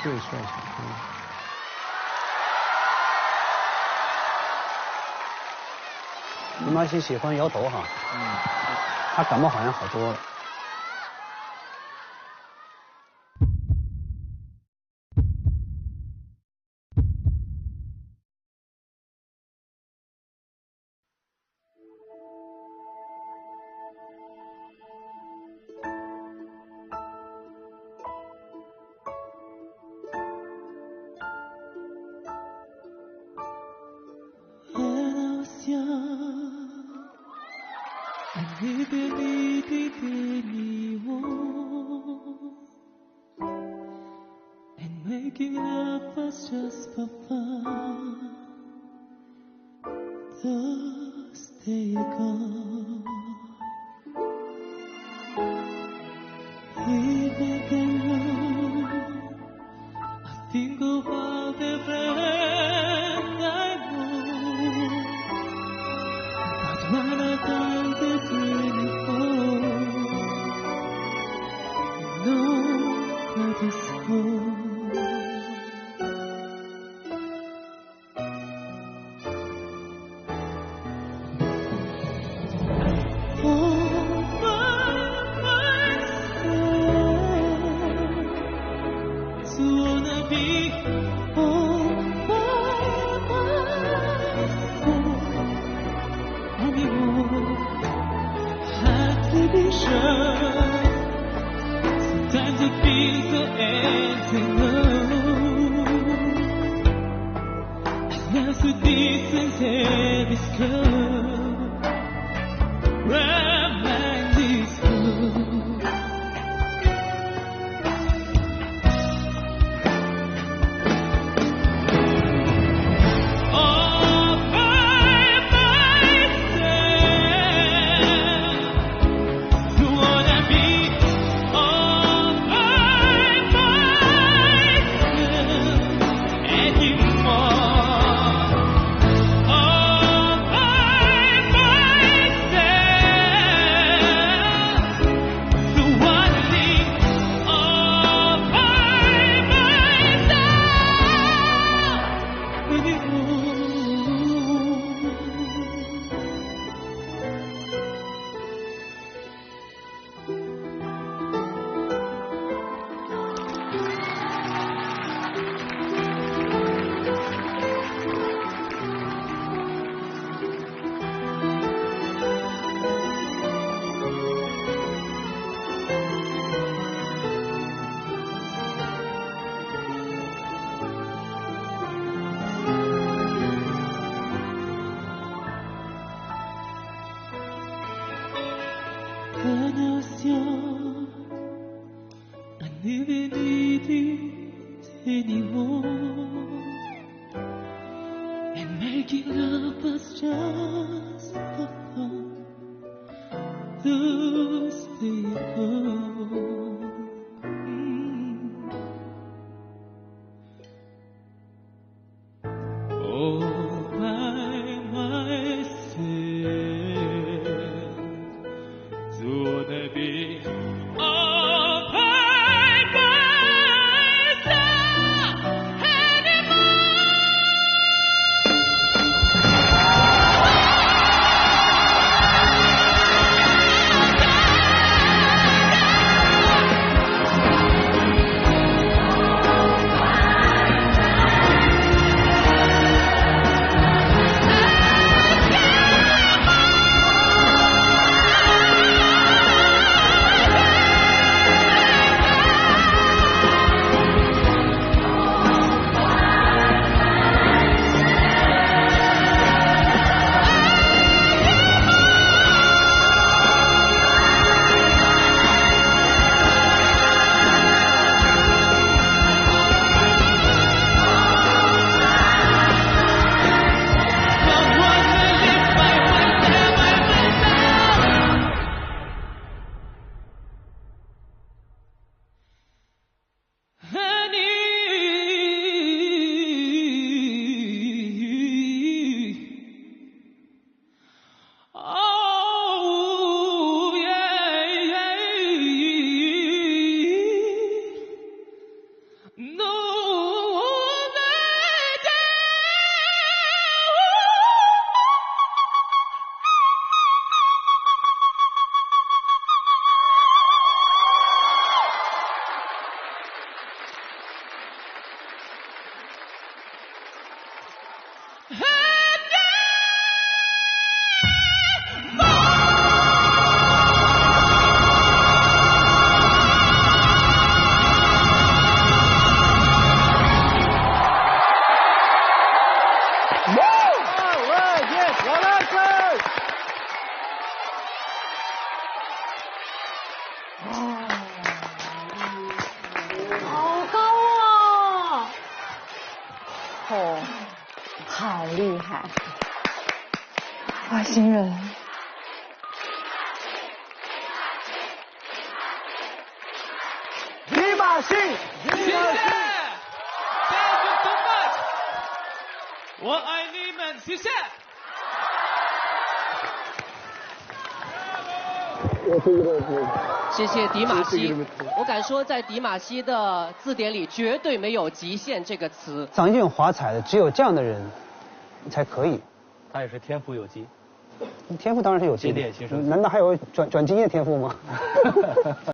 最帅小哥。你妈挺喜欢摇头哈，他感冒好像好多了。Making love was just for fun. Those days gone. Even alone, I think about the friend I know. But when I find the dream home, nobody's home. Sometimes it feels so empty now. I lost the distance and it's cold. Remind this cold. All by myself. Don't wanna be all by myself anymore. All by myself. Don't wanna live all by myself anymore. When I was young, I didn't need it anymore. And making love was just for fun. Those days gone. All by myself. Don't wanna be all by myself anymore. 好高啊！哦，好厉害！外星人。迪玛希，谢谢 ，Thank you so much， 我爱你们，谢谢。谢谢迪玛希，我敢说，在迪玛希的字典里绝对没有极限这个词。张俊华彩的，只有这样的人才可以。他也是天赋有基，天赋当然是有基的，难道还有转基因的天赋吗？